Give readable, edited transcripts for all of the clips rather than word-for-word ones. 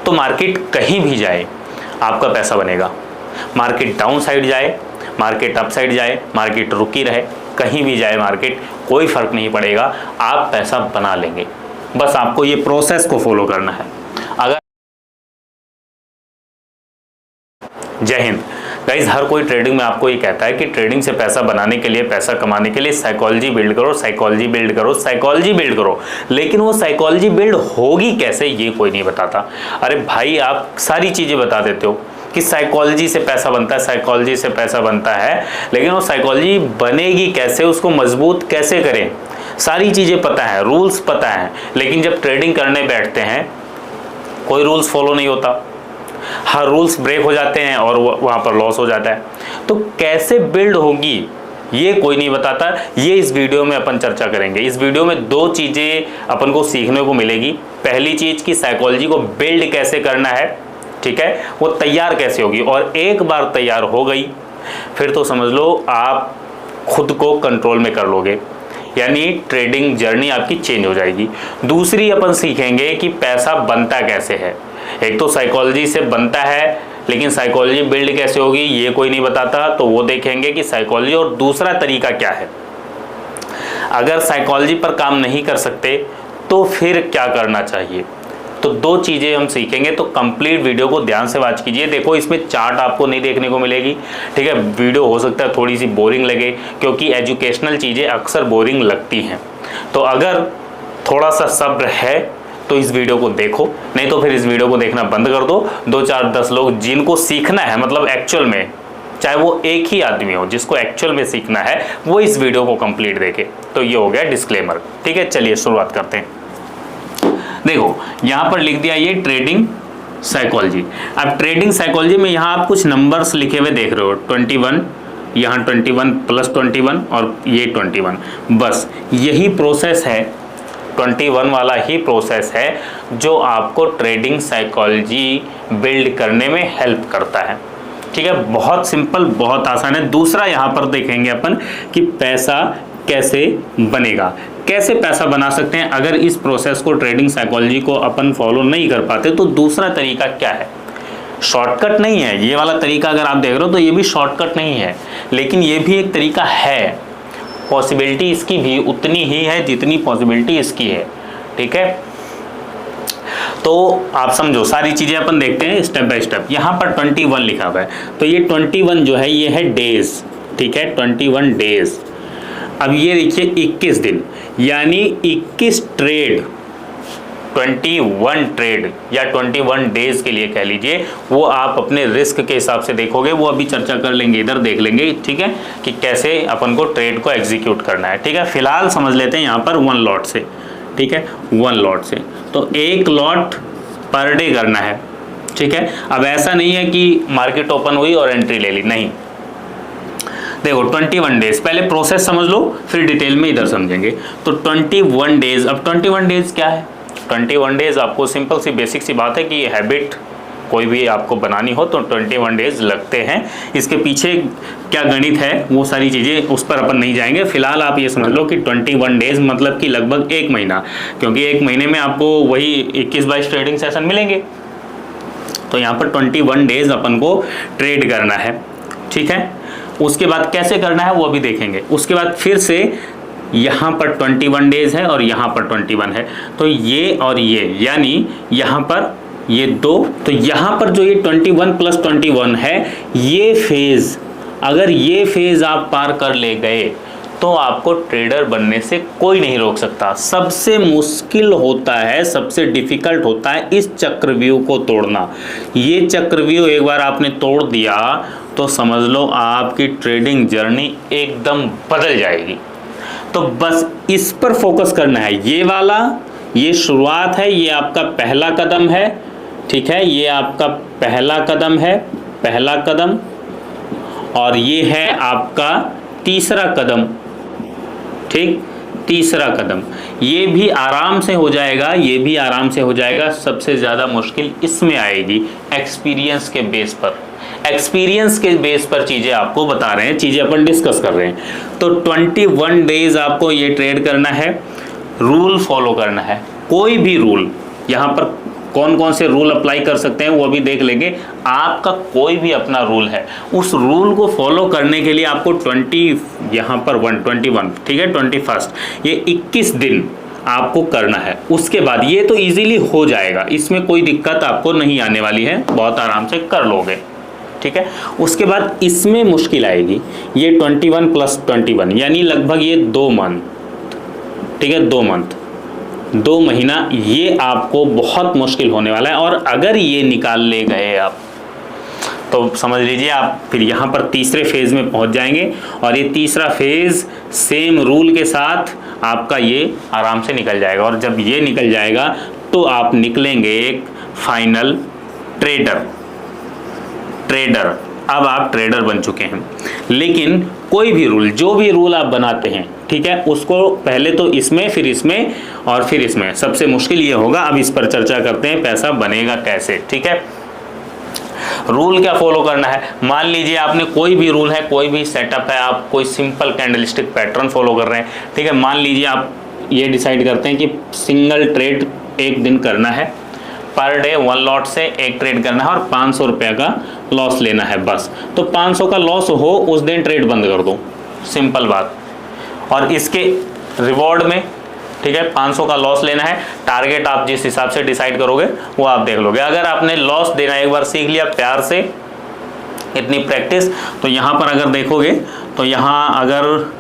तो मार्केट कहीं भी जाए आपका पैसा बनेगा। मार्केट डाउन साइड जाए, मार्केट अप साइड जाए, मार्केट रुकी रहे, कहीं भी जाए मार्केट, कोई फर्क नहीं पड़ेगा, आप पैसा बना लेंगे। बस आपको ये प्रोसेस को फॉलो करना है। अगर जय हिंद गाइस, हर कोई ट्रेडिंग में आपको ये कहता है कि ट्रेडिंग से पैसा बनाने के लिए, पैसा कमाने के लिए साइकोलॉजी बिल्ड करो, साइकोलॉजी बिल्ड करो, साइकोलॉजी बिल्ड करो। लेकिन वो साइकोलॉजी बिल्ड होगी कैसे, ये कोई नहीं बताता। अरे भाई, आप सारी चीजें बता देते हो कि साइकोलॉजी से पैसा बनता है, साइकोलॉजी से पैसा बनता है, लेकिन वो साइकोलॉजी बनेगी कैसे, उसको मजबूत कैसे करें, सारी चीजें पता है, रूल्स पता है, लेकिन जब ट्रेडिंग करने बैठते हैं कोई रूल्स फॉलो नहीं होता, हर रूल्स ब्रेक हो जाते हैं और वहाँ पर लॉस हो जाता है। तो कैसे बिल्ड होगी ये कोई नहीं बताता। ये इस वीडियो में अपन चर्चा करेंगे। इस वीडियो में दो चीज़ें अपन को सीखने को मिलेगी। पहली चीज़ कि साइकोलॉजी को बिल्ड कैसे करना है, ठीक है, वो तैयार कैसे होगी, और एक बार तैयार हो गई फिर तो समझ लो आप खुद को कंट्रोल में कर लोगे, यानी ट्रेडिंग जर्नी आपकी चेंज हो जाएगी। दूसरी अपन सीखेंगे कि पैसा बनता कैसे है। एक तो साइकोलॉजी से बनता है, लेकिन साइकोलॉजी बिल्ड कैसे होगी ये कोई नहीं बताता, तो वो देखेंगे कि साइकोलॉजी, और दूसरा तरीका क्या है। अगर साइकोलॉजी पर काम नहीं कर सकते तो फिर क्या करना चाहिए, तो दो चीज़ें हम सीखेंगे। तो कंप्लीट वीडियो को ध्यान से वॉच कीजिए। देखो, इसमें चार्ट आपको नहीं देखने को मिलेगी, ठीक है। वीडियो हो सकता है थोड़ी सी बोरिंग लगे, क्योंकि एजुकेशनल चीज़ें अक्सर बोरिंग लगती हैं। तो अगर थोड़ा सा सब्र है तो इस वीडियो को देखो, नहीं तो फिर इस वीडियो को देखना बंद कर दो। 2 4 10 लोग जिनको सीखना है, मतलब एक्चुअल में, चाहे वो एक ही आदमी हो जिसको एक्चुअल में सीखना है, वो इस वीडियो को कंप्लीट देखे। तो ये हो गया डिस्क्लेमर, ठीक है। चलिए शुरुआत करते हैं। देखो, यहाँ पर लिख दिया ये ट्रेडिंग साइकोलॉजी। अब ट्रेडिंग साइकोलॉजी में यहाँ आप कुछ नंबर्स लिखे हुए देख रहे हो, 21, यहाँ 21 + 21 और ये 21, बस यही प्रोसेस है, 21 वाला ही प्रोसेस है जो आपको ट्रेडिंग साइकोलॉजी बिल्ड करने में हेल्प करता है, ठीक है। बहुत सिंपल, बहुत आसान है। दूसरा यहाँ पर देखेंगे अपन कि पैसा कैसे बनेगा, कैसे पैसा बना सकते हैं। अगर इस प्रोसेस को, ट्रेडिंग साइकोलॉजी को अपन फॉलो नहीं कर पाते तो दूसरा तरीका क्या है। शॉर्टकट नहीं है ये वाला तरीका, अगर आप देख रहे हो तो ये भी शॉर्टकट नहीं है, लेकिन ये भी एक तरीका है। पॉसिबिलिटी इसकी भी उतनी ही है जितनी पॉसिबिलिटी इसकी है, ठीक है। तो आप समझो, सारी चीज़ें अपन देखते हैं स्टेप बाय स्टेप। यहाँ पर 21 लिखा हुआ है, तो ये 21 जो है ये है डेज, ठीक है, 21 डेज। अब ये देखिए 21 दिन, यानी 21 ट्रेड, 21 ट्रेड या 21 डेज के लिए कह लीजिए, वो आप अपने रिस्क के हिसाब से देखोगे। वो अभी चर्चा कर लेंगे, इधर देख लेंगे, ठीक है, कि कैसे अपन को ट्रेड को एग्जीक्यूट करना है, ठीक है। फिलहाल समझ लेते हैं यहाँ पर 1 लॉट से, ठीक है, 1 लॉट से। तो 1 लॉट पर डे करना है, ठीक है। अब ऐसा नहीं है कि मार्केट ओपन हुई और एंट्री ले ली, नहीं। देखो 21 डेज, पहले प्रोसेस समझ लो फिर डिटेल में इधर समझेंगे। तो 21 डेज, अब 21 डेज क्या है। 21 डेज आपको सिंपल सी बेसिक सी बात है कि ये हैबिट कोई भी आपको बनानी हो तो 21 डेज लगते हैं। इसके पीछे क्या गणित है वो सारी चीज़ें, उस पर अपन नहीं जाएंगे। फिलहाल आप ये समझ लो कि 21 डेज मतलब कि लगभग 1 महीना, क्योंकि 1 महीने में आपको वही 21-22 ट्रेडिंग सेशन मिलेंगे। तो यहाँ पर 21 डेज अपन को ट्रेड करना है, ठीक है। उसके बाद कैसे करना है वो अभी देखेंगे। उसके बाद फिर से यहाँ पर 21 डेज है और यहाँ पर 21 है, तो ये और ये, यानी यहाँ पर ये 2, तो यहाँ पर जो ये 21 + 21 है, ये फेज, अगर ये फेज आप पार कर ले गए तो आपको ट्रेडर बनने से कोई नहीं रोक सकता। सबसे मुश्किल होता है, सबसे डिफिकल्ट होता है इस चक्रव्यूह को तोड़ना। ये चक्रव्यूह एक बार आपने तोड़ दिया तो समझ लो आपकी ट्रेडिंग जर्नी एकदम बदल जाएगी। तो बस इस पर फोकस करना है। ये वाला, ये शुरुआत है, ये आपका पहला कदम है, ठीक है, ये आपका पहला कदम है, पहला कदम, और ये है आपका तीसरा कदम, ठीक, तीसरा कदम। ये भी आराम से हो जाएगा, ये भी आराम से हो जाएगा। सबसे ज़्यादा मुश्किल इसमें आएगी एक्सपीरियंस के बेस पर। एक्सपीरियंस के बेस पर चीज़ें आपको बता रहे हैं, चीज़ें अपन डिस्कस कर रहे हैं। तो 21 डेज आपको ये ट्रेड करना है, रूल फॉलो करना है। कोई भी रूल, यहाँ पर कौन कौन से रूल अप्लाई कर सकते हैं वो भी देख लेंगे। आपका कोई भी अपना रूल है, उस रूल को फॉलो करने के लिए आपको 21, ठीक है, 21, ये 21 दिन आपको करना है। उसके बाद ये तो इजीली हो जाएगा, इसमें कोई दिक्कत आपको नहीं आने वाली है, बहुत आराम से कर लोगे, ठीक है। उसके बाद इसमें मुश्किल आएगी, ये 21 + 21 यानी लगभग ये 2 मंथ, ठीक है, 2 मंथ, 2 महीना, ये आपको बहुत मुश्किल होने वाला है। और अगर ये निकाल ले गए आप तो समझ लीजिए आप फिर यहाँ पर तीसरे फेज़ में पहुँच जाएंगे, और ये तीसरा फेज़ सेम रूल के साथ आपका ये आराम से निकल जाएगा। और जब ये निकल जाएगा तो आप निकलेंगे एक फाइनल ट्रेडर। अब आप ट्रेडर बन चुके हैं। लेकिन कोई भी रूल, जो भी रूल आप बनाते हैं, ठीक है, उसको पहले तो इसमें, फिर इसमें और फिर इसमें, सबसे मुश्किल ये होगा। अब इस पर चर्चा करते हैं, पैसा बनेगा कैसे, ठीक है। रूल क्या फॉलो करना है, मान लीजिए आपने कोई भी रूल है, कोई भी सेटअप है, आप कोई सिंपल कैंडलस्टिक पैटर्न फॉलो कर रहे हैं, ठीक है। मान लीजिए आप ये डिसाइड करते हैं कि सिंगल ट्रेड एक दिन करना है, पर डे 1 लॉट से एक ट्रेड करना है और 500 रुपये का लॉस लेना है बस। तो 500 का लॉस हो उस दिन ट्रेड बंद कर दो, सिंपल बात। और इसके रिवॉर्ड में, ठीक है, 500 का लॉस लेना है, टारगेट आप जिस हिसाब से डिसाइड करोगे वो आप देख लोगे। अगर आपने लॉस देना एक बार सीख लिया प्यार से, इतनी प्रैक्टिस, तो यहाँ पर अगर देखोगे तो यहाँ अगर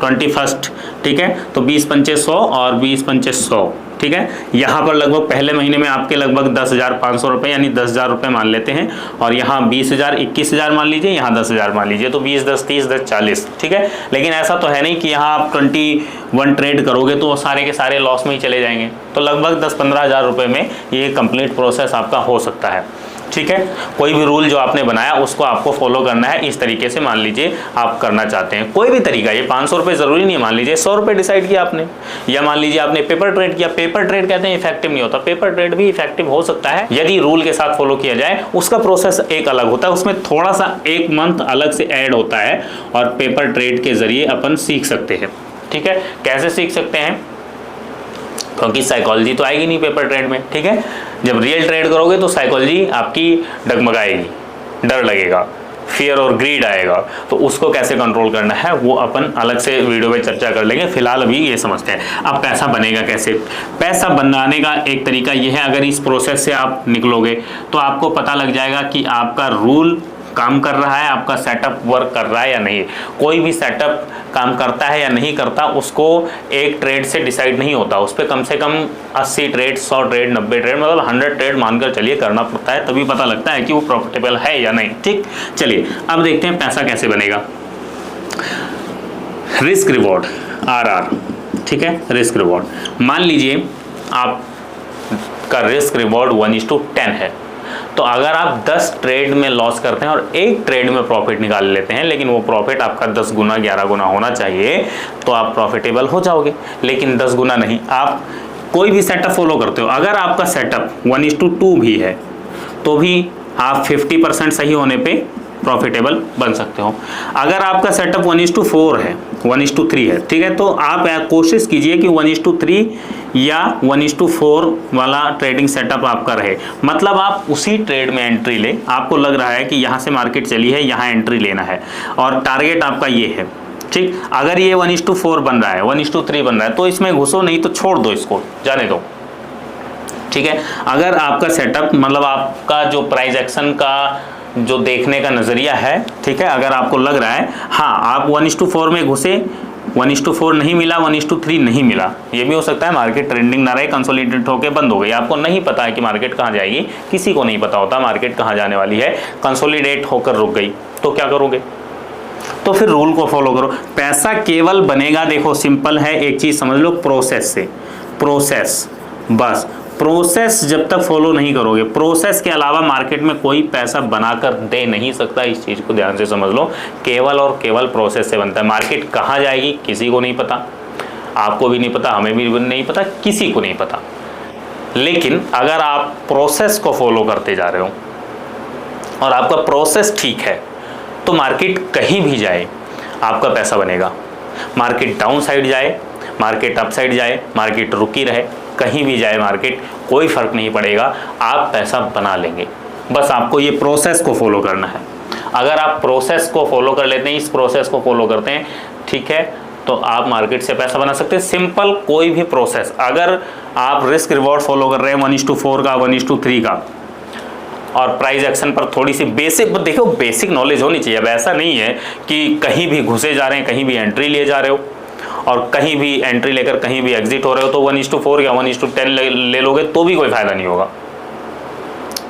21, ठीक है, तो 20-25 100 और 20-25 100, ठीक है। यहाँ पर लगभग पहले महीने में आपके लगभग 10,500 रुपये यानी 10,000 रुपये मान लेते हैं, और यहाँ 20,000 21,000 मान लीजिए, यहाँ 10,000 मान लीजिए, तो 20 10 30 10 40, ठीक है। लेकिन ऐसा तो है नहीं कि यहाँ आप 21 ट्रेड करोगे तो सारे के सारे लॉस में ही चले जाएंगे। तो लगभग 10-15 हज़ार रुपये में ये कंप्लीट प्रोसेस आपका हो सकता है, ठीक है। कोई भी रूल जो आपने बनाया उसको आपको फॉलो करना है। इस तरीके से मान लीजिए आप करना चाहते हैं कोई भी तरीका, ये 500 रुपये ज़रूरी नहीं है, मान लीजिए 100 रुपये डिसाइड किया आपने, या मान लीजिए आपने पेपर ट्रेड किया। पेपर ट्रेड कहते हैं इफेक्टिव नहीं होता, पेपर ट्रेड भी इफेक्टिव हो सकता है यदि रूल के साथ फॉलो किया जाए। उसका प्रोसेस एक अलग होता है, उसमें थोड़ा सा 1 मंथ अलग से ऐड होता है, और पेपर ट्रेड के जरिए अपन सीख सकते हैं, ठीक है। कैसे सीख सकते हैं, क्योंकि साइकोलॉजी तो आएगी नहीं पेपर ट्रेड में, ठीक है। जब रियल ट्रेड करोगे तो साइकोलॉजी आपकी डगमगाएगी, डर लगेगा, फियर और ग्रीड आएगा, तो उसको कैसे कंट्रोल करना है वो अपन अलग से वीडियो में चर्चा कर लेंगे। फिलहाल अभी ये समझते हैं। अब पैसा बनेगा कैसे। पैसा बनाने का एक तरीका ये है, अगर इस प्रोसेस से आप निकलोगे तो आपको पता लग जाएगा कि आपका रूल काम कर रहा है, आपका सेटअप वर्क कर रहा है या नहीं। कोई भी सेटअप काम करता है या नहीं करता उसको एक ट्रेड से डिसाइड नहीं होता, उस पर कम से कम 80 ट्रेड 100 ट्रेड 90 ट्रेड मतलब 100 ट्रेड मानकर चलिए करना पड़ता है, तभी पता लगता है कि वो प्रॉफिटेबल है या नहीं, ठीक। चलिए अब देखते हैं पैसा कैसे बनेगा। रिस्क रिवॉर्ड RR, ठीक है, रिस्क रिवॉर्ड। मान लीजिए आपका रिस्क रिवॉर्ड 1:10 है, तो अगर आप 10 ट्रेड में लॉस करते हैं और एक ट्रेड में प्रॉफिट निकाल लेते हैं, लेकिन वो प्रॉफिट आपका 10 गुना 11 गुना होना चाहिए, तो आप प्रॉफिटेबल हो जाओगे। लेकिन 10 गुना नहीं, आप कोई भी सेटअप फॉलो करते हो, अगर आपका सेटअप 1:2 भी है तो भी आप 50% सही होने पे प्रॉफिटेबल बन सकते हो। अगर आपका सेटअप 1:4 है, 1:3 है, ठीक है, तो आप कोशिश कीजिए कि 1:3 या 1:4 वाला ट्रेडिंग सेटअप आपका रहे। मतलब आप उसी ट्रेड में एंट्री ले, आपको लग रहा है कि यहाँ से मार्केट चली है, यहाँ एंट्री लेना है और टारगेट आपका ये है, ठीक। अगर ये 1:4 बन रहा है, 1:3 बन रहा है, तो इसमें घुसो, नहीं तो छोड़ दो, इसको जाने दो, ठीक है। अगर आपका सेटअप मतलब आपका जो प्राइस एक्शन का जो देखने का नज़रिया है, ठीक है, अगर आपको लग रहा है हाँ आप 1:4 में घुसे, 1:4 नहीं मिला, 1:3 नहीं मिला, ये भी हो सकता है मार्केट ट्रेंडिंग ना रहे, कंसोलिडेट होकर बंद हो गई, आपको नहीं पता है कि मार्केट कहाँ जाएगी, किसी को नहीं पता होता मार्केट कहाँ जाने वाली है, कंसोलिडेट होकर रुक गई, तो क्या करोगे। तो फिर रूल को फॉलो करो। पैसा केवल बनेगा, देखो सिंपल है, एक चीज़ समझ लो, प्रोसेस से, प्रोसेस, बस प्रोसेस जब तक फॉलो नहीं करोगे, प्रोसेस के अलावा मार्केट में कोई पैसा बनाकर दे नहीं सकता। इस चीज़ को ध्यान से समझ लो, केवल और केवल प्रोसेस से बनता है। मार्केट कहाँ जाएगी किसी को नहीं पता, आपको भी नहीं पता, हमें भी नहीं पता, किसी को नहीं पता। लेकिन अगर आप प्रोसेस को फॉलो करते जा रहे हो और आपका प्रोसेस ठीक है, तो मार्केट कहीं भी जाए आपका पैसा बनेगा। मार्केट डाउन साइड जाए, मार्केट अप साइड जाए, मार्केट रुकी रहे, कहीं भी जाए मार्केट, कोई फ़र्क नहीं पड़ेगा, आप पैसा बना लेंगे। बस आपको ये प्रोसेस को फॉलो करना है। अगर आप प्रोसेस को फॉलो कर लेते हैं, इस प्रोसेस को फॉलो करते हैं, ठीक है, तो आप मार्केट से पैसा बना सकते हैं। सिंपल कोई भी प्रोसेस, अगर आप रिस्क रिवॉर्ड फॉलो कर रहे हैं 1:4 का, 1:3 का, और प्राइस एक्शन पर थोड़ी सी बेसिक, देखो बेसिक नॉलेज होनी चाहिए। अब ऐसा नहीं है कि कहीं भी घुसे जा रहे हैं, कहीं भी एंट्री लिए जा रहे हो और कहीं भी एंट्री लेकर कहीं भी एग्जिट हो रहे हो, तो 1:4 या 1:10 ले लोगे तो भी कोई फायदा नहीं होगा,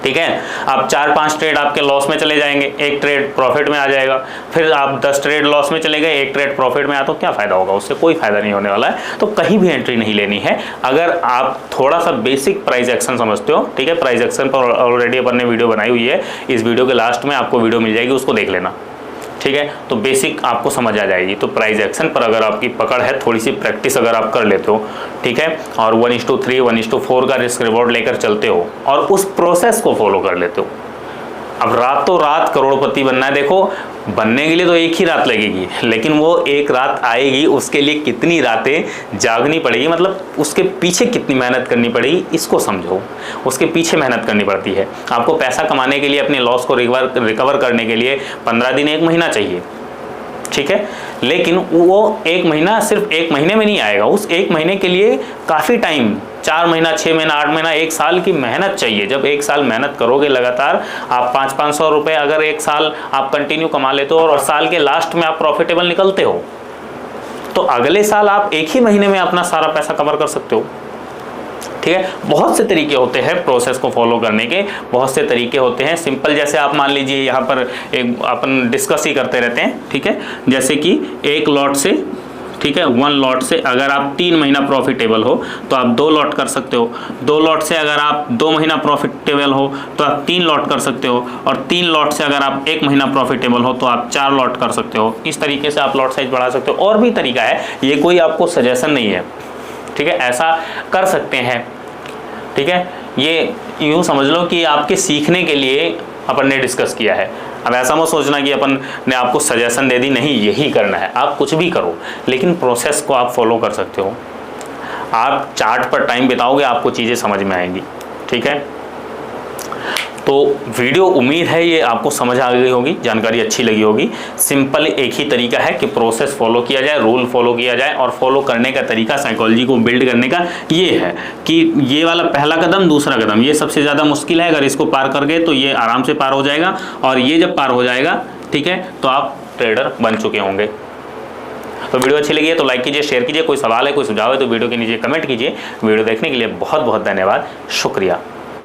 ठीक है। आप 4-5 ट्रेड आपके लॉस में चले जाएंगे, एक ट्रेड प्रॉफिट में आ जाएगा, फिर आप 10 ट्रेड लॉस में चले गए, एक ट्रेड प्रॉफिट में आया, तो क्या फ़ायदा होगा, उससे कोई फ़ायदा नहीं होने वाला है। तो कहीं भी एंट्री नहीं लेनी है। अगर आप थोड़ा सा बेसिक प्राइस एक्शन समझते हो, ठीक है, प्राइस एक्शन पर ऑलरेडी अपन ने वीडियो बनाई हुई है, इस वीडियो के लास्ट में आपको वीडियो मिल जाएगी, उसको देख लेना, ठीक है। तो बेसिक आपको समझ आ जाएगी। तो प्राइस एक्शन पर अगर आपकी पकड़ है, थोड़ी सी प्रैक्टिस अगर आप कर लेते हो, ठीक है, और 1:3, 1:4 का रिस्क रिवॉर्ड लेकर चलते हो और उस प्रोसेस को फॉलो कर लेते हो, अब रातों रात करोड़पति बनना है। देखो, बनने के लिए तो एक ही रात लगेगी, लेकिन वो एक रात आएगी, उसके लिए कितनी रातें जागनी पड़ेगी, मतलब उसके पीछे कितनी मेहनत करनी पड़ेगी, इसको समझो। उसके पीछे मेहनत करनी पड़ती है। आपको पैसा कमाने के लिए, अपने लॉस को रिकवर करने के लिए 15 दिन, 1 महीना चाहिए, ठीक है, लेकिन वो 1 महीना सिर्फ 1 महीने में नहीं आएगा। उस 1 महीने के लिए काफ़ी टाइम, 4 महीना, 6 महीना, 8 महीना, 1 साल की मेहनत चाहिए। जब 1 साल मेहनत करोगे लगातार, आप 500-500 रुपये अगर 1 साल आप कंटिन्यू कमा लेते हो और साल के लास्ट में आप प्रॉफिटेबल निकलते हो, तो अगले साल आप 1 ही महीने में अपना सारा पैसा कवर कर सकते हो, ठीक है। बहुत से तरीके होते हैं प्रोसेस को फॉलो करने के, बहुत से तरीके होते हैं। सिंपल, जैसे आप मान लीजिए यहाँ पर एक अपन डिस्कस ही करते रहते हैं, ठीक है, जैसे कि एक लॉट से, ठीक है, 1 लॉट से अगर आप 3 महीना प्रॉफिटेबल हो तो आप 2 लॉट कर सकते हो। 2 लॉट से अगर आप 2 महीना प्रॉफिटेबल हो तो आप 3 लॉट कर सकते हो, और 3 लॉट से अगर आप 1 महीना प्रॉफिटेबल हो तो आप 4 लॉट कर सकते हो। इस तरीके से आप लॉट साइज बढ़ा सकते हो। और भी तरीका है, ये कोई आपको सजेशन नहीं है, ठीक है, ऐसा कर सकते हैं, ठीक है। ये यूँ समझ लो कि आपके सीखने के लिए अपन ने डिस्कस किया है। अब ऐसा मत सोचना कि अपन ने आपको सजेशन दे दी, नहीं, यही करना है। आप कुछ भी करो, लेकिन प्रोसेस को आप फॉलो कर सकते हो। आप चार्ट पर टाइम बिताओगे, आपको चीज़ें समझ में आएंगी, ठीक है। तो वीडियो, उम्मीद है ये आपको समझ आ गई होगी, जानकारी अच्छी लगी होगी। सिंपल एक ही तरीका है कि प्रोसेस फॉलो किया जाए, रूल फॉलो किया जाए, और फॉलो करने का तरीका, साइकोलॉजी को बिल्ड करने का ये है कि ये वाला पहला कदम, दूसरा कदम, ये सबसे ज़्यादा मुश्किल है। अगर इसको पार कर गए तो ये आराम से पार हो जाएगा, और ये जब पार हो जाएगा, ठीक है, तो आप ट्रेडर बन चुके होंगे। तो वीडियो अच्छी लगी है तो लाइक कीजिए, शेयर कीजिए। कोई सवाल है, कोई सुझाव है तो वीडियो के नीचे कमेंट कीजिए। वीडियो देखने के लिए बहुत बहुत धन्यवाद, शुक्रिया।